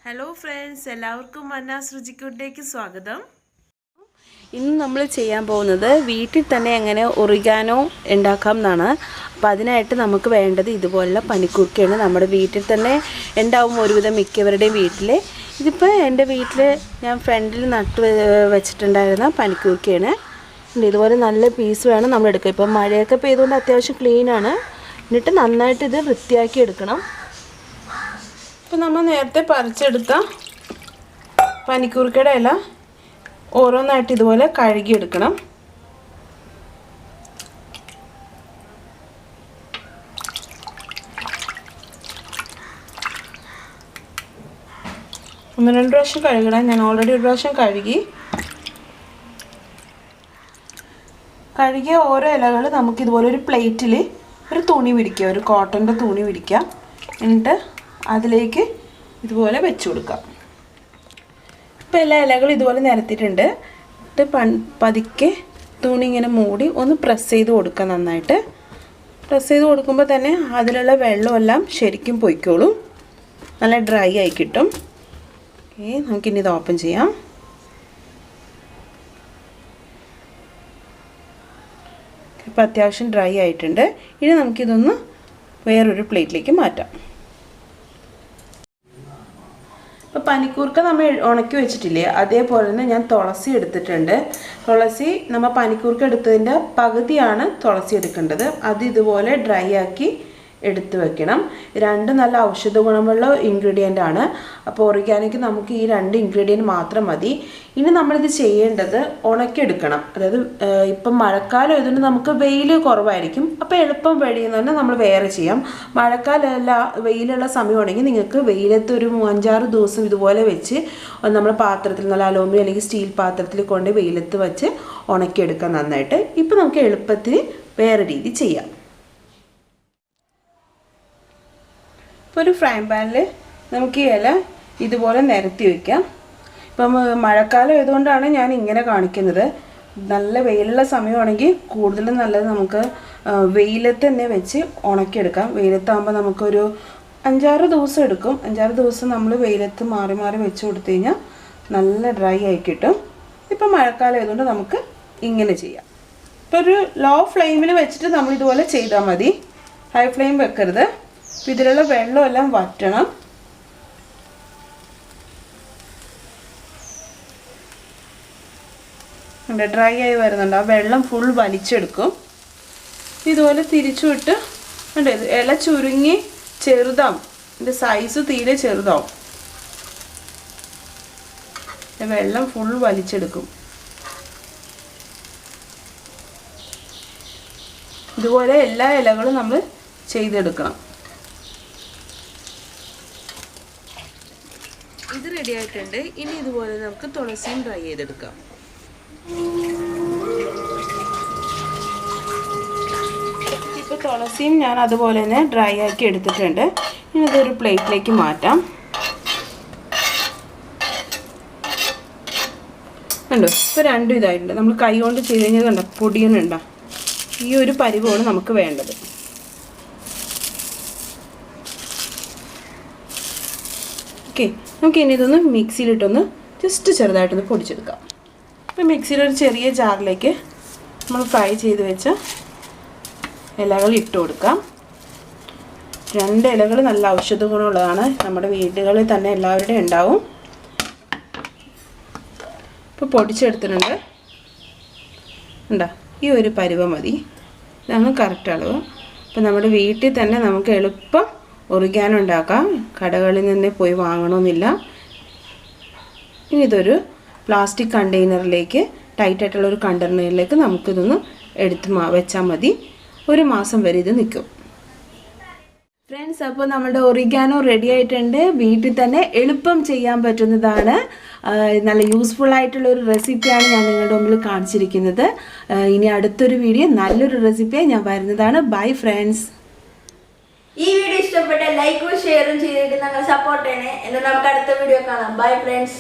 Hello friends, എല്ലാവർക്കും മന്നാസ് രുചിക്കൂട്ടിലേക്ക് സ്വാഗതം. ഇന്ന് നമ്മൾ ചെയ്യാൻ പോകുന്നത് വീട്ടിൽ തന്നെ എങ്ങനെ ഒറിഗാനോ ഉണ്ടാക്കാം എന്നാണ്. അപ്പോൾ അതിനായിട്ട് നമുക്ക് വേണ്ടത് ഇതുപോലുള്ള പനിക്കൂർക്കയാണ്. നമ്മുടെ വീട്ടിൽ തന്നെ ഉണ്ടാവും ഒരുവിധം മിക്കവരുടെയും വീട്ടിൽ. ഇതിപ്പോൾ എൻ്റെ വീട്ടിൽ ഞാൻ ഫ്രണ്ടിൽ നട്ട് വെച്ചിട്ടുണ്ടായിരുന്ന പനിക്കൂർക്കയാണ്. ഇതുപോലെ നല്ല പീസ് വേണം നമ്മൾ എടുക്കുക. ഇപ്പം മഴയൊക്കെ പെയ്തുകൊണ്ട് അത്യാവശ്യം ക്ലീനാണ്. എന്നിട്ട് നന്നായിട്ട് ഇത് വൃത്തിയാക്കി എടുക്കണം. ഇപ്പം നമ്മൾ നേരത്തെ പറിച്ചെടുത്ത പനിക്കൂർക്കയുടെ ഇല ഓരോന്നായിട്ട് ഇതുപോലെ കഴുകിയെടുക്കണം. ഒന്ന് രണ്ട് പ്രാവശ്യം കഴുകണം. ഞാൻ ഓൾറെഡി ഒരു പ്രാവശ്യം കഴുകിയ ഓരോ ഇലകൾ നമുക്കിതുപോലെ ഒരു പ്ലേറ്റിൽ ഒരു തുണി വിരിക്കുക, ഒരു കോട്ടൻ്റെ തുണി വിരിക്കുക. എന്നിട്ട് അതിലേക്ക് ഇതുപോലെ വെച്ച് കൊടുക്കാം. ഇപ്പോൾ എല്ലാ ഇലകളും ഇതുപോലെ നിരത്തിയിട്ടുണ്ട്. പതുക്കെ തുണി ഇങ്ങനെ മൂടി ഒന്ന് പ്രസ് ചെയ്ത് കൊടുക്കുക. നന്നായിട്ട് പ്രസ് ചെയ്ത് കൊടുക്കുമ്പോൾ തന്നെ അതിലുള്ള വെള്ളമെല്ലാം ശരിക്കും പൊയ്ക്കോളും. നല്ല ഡ്രൈ ആയി കിട്ടും. ഓക്കെ, നമുക്കിനി ഇത് ഓപ്പൺ ചെയ്യാം. ഇപ്പോൾ അത്യാവശ്യം ഡ്രൈ ആയിട്ടുണ്ട്. ഇനി നമുക്കിതൊന്ന് വേറൊരു പ്ലേറ്റിലേക്ക് മാറ്റാം. ഇപ്പോൾ പനിക്കൂർക്ക നമ്മൾ ഉണക്കി വെച്ചിട്ടില്ലേ, അതേപോലെ തന്നെ ഞാൻ തുളസി എടുത്തിട്ടുണ്ട്. തുളസി നമ്മൾ പനിക്കൂർക്ക എടുത്തതിൻ്റെ പകുതിയാണ് തുളസി എടുക്കേണ്ടത്. അത് ഇതുപോലെ ഡ്രൈ ആക്കി എടുത്ത് വെക്കണം. രണ്ട് നല്ല ഔഷധ ഗുണമുള്ള ഇൻഗ്രീഡിയൻ്റ് ആണ്. അപ്പോൾ ഓർഗാനിക്ക് നമുക്ക് ഈ രണ്ട് ഇൻഗ്രീഡിയൻറ്റ് മാത്രം മതി. ഇനി നമ്മളിത് ചെയ്യേണ്ടത് ഉണക്കിയെടുക്കണം. അതായത് ഇപ്പം മഴക്കാലം ആയതുകൊണ്ട് നമുക്ക് വെയിൽ കുറവായിരിക്കും. അപ്പോൾ എളുപ്പം വെളിയെന്ന് പറഞ്ഞാൽ നമ്മൾ വേറെ ചെയ്യാം. മഴക്കാലമല്ല, വെയിലുള്ള സമയമാണെങ്കിൽ നിങ്ങൾക്ക് വെയിലത്ത് ഒരു 5-6 ദിവസം ഇതുപോലെ വെച്ച് നമ്മൾ പാത്രത്തിൽ, നല്ല അലൂമിനിയം അല്ലെങ്കിൽ സ്റ്റീൽ പാത്രത്തിൽ കൊണ്ട് വെയിലത്ത് വെച്ച് ഉണക്കിയെടുക്കാം നന്നായിട്ട്. ഇപ്പോൾ നമുക്ക് എളുപ്പത്തിന് വേറെ രീതി ചെയ്യാം. ഇപ്പോൾ ഒരു ഫ്രൈ പാനിൽ നമുക്ക് ഈ ഇല ഇതുപോലെ നിരത്തി വയ്ക്കാം. ഇപ്പം മഴക്കാലം ആയതുകൊണ്ടാണ് ഞാൻ ഇങ്ങനെ കാണിക്കുന്നത്. നല്ല വെയിലുള്ള സമയമാണെങ്കിൽ കൂടുതലും നല്ലത് നമുക്ക് വെയിലത്ത് തന്നെ വെച്ച് ഉണക്കിയെടുക്കാം. വെയിലത്താകുമ്പോൾ നമുക്കൊരു 5-6 ദിവസം എടുക്കും. 5-6 ദിവസം നമ്മൾ വെയിലത്ത് മാറി മാറി വെച്ച് കൊടുത്തു കഴിഞ്ഞാൽ നല്ല ഡ്രൈ ആയി കിട്ടും. ഇപ്പം മഴക്കാലം ആയതുകൊണ്ട് നമുക്ക് ഇങ്ങനെ ചെയ്യാം. ഇപ്പോൾ ഒരു ലോ ഫ്ലെയിമിൽ വെച്ചിട്ട് നമ്മൾ ഇതുപോലെ ചെയ്താൽ മതി. ഹൈ ഫ്ലെയിം വെക്കരുത്. അപ്പോൾ ഇതിലുള്ള വെള്ളമെല്ലാം വറ്റണം. ഡ്രൈ ആയി വരുന്നുണ്ട്. ആ വെള്ളം ഫുൾ വലിച്ചെടുക്കും. ഇതുപോലെ തിരിച്ചു വിട്ട് ഇല ചുരുങ്ങി ചെറുതാവും. ഇതിൻ്റെ സൈസ് തീരെ ചെറുതാവും. വെള്ളം ഫുൾ വലിച്ചെടുക്കും. ഇതുപോലെ എല്ലാ ഇലകളും നമ്മൾ ചെയ്തെടുക്കണം. ഇത് റെഡി ആയിട്ടുണ്ട്. ഇനി ഇതുപോലെ നമുക്ക് തുളസിയും ഡ്രൈ ചെയ്തെടുക്കാം. ഇപ്പോൾ തുളസിയും ഞാൻ അതുപോലെ തന്നെ ഡ്രൈ ആക്കി എടുത്തിട്ടുണ്ട്. ഇനി ഇതൊരു പ്ലേറ്റിലേക്ക് മാറ്റാം. കണ്ടോ, ഇപ്പോൾ രണ്ടും ഇതായിട്ടുണ്ട്. നമ്മൾ കൈ കൊണ്ട് ചെയ്ത് കഴിഞ്ഞാൽ കണ്ടോ പൊടിയുന്നുണ്ടോ. ഈ ഒരു പരിവമാണ് നമുക്ക് വേണ്ടത്. ഓക്കെ, നമുക്ക് ഇനി ഇതൊന്ന് മിക്സിയിലിട്ടൊന്ന് ജസ്റ്റ് ചെറുതായിട്ടൊന്ന് പൊടിച്ചെടുക്കാം. അപ്പോൾ മിക്സിയിലൊരു ചെറിയ ജാറിലേക്ക് നമ്മൾ ഫ്രൈ ചെയ്ത് വെച്ച ഇലകൾ ഇട്ട് കൊടുക്കാം. 2 ഇലകൾ നല്ല ഔഷധ ഗുണമുള്ളതാണ്. നമ്മുടെ വീടുകളിൽ തന്നെ എല്ലാവരുടെയും ഉണ്ടാവും. ഇപ്പോൾ പൊടിച്ചെടുത്തിട്ടുണ്ട്. ഉണ്ടോ, ഈ ഒരു പരുവം മതി. ഇതാണ് കറക്റ്റ് അളവ്. അപ്പോൾ നമ്മുടെ വീട്ടിൽ തന്നെ നമുക്ക് എളുപ്പം ഒറിഗാനോ ഉണ്ടാക്കാം. കടകളിൽ നിന്ന് പോയി വാങ്ങണമെന്നില്ല. ഇനി ഇതൊരു പ്ലാസ്റ്റിക് കണ്ടെയ്നറിലേക്ക്, ടൈറ്റായിട്ടുള്ളൊരു കണ്ടെയ്നറിലേക്ക് നമുക്കിതൊന്ന് എടുത്ത് വെച്ചാൽ മതി. 1 മാസം വരെ ഇത് നിൽക്കും. ഫ്രണ്ട്സ്, അപ്പോൾ നമ്മുടെ ഒറിഗാനോ റെഡി ആയിട്ടുണ്ട്. വീട്ടിൽ തന്നെ എളുപ്പം ചെയ്യാൻ പറ്റുന്നതാണ്. നല്ല യൂസ്ഫുൾ ആയിട്ടുള്ളൊരു റെസിപ്പിയാണ് ഞാൻ നിങ്ങളുടെ മുമ്പിൽ കാണിച്ചിരിക്കുന്നത്. ഇനി അടുത്തൊരു വീഡിയോ നല്ലൊരു റെസിപ്പിയായി ഞാൻ വരുന്നതാണ്. Bye friends. ഈ വീഡിയോ ഇഷ്ടപ്പെട്ട ലൈക്കും ഷെയറും ചെയ്തിട്ട് ഞങ്ങൾ സപ്പോർട്ട് ചെയ്യണേ. എന്നിട്ട് നമുക്ക് അടുത്ത വീഡിയോ കാണാം. Bye friends.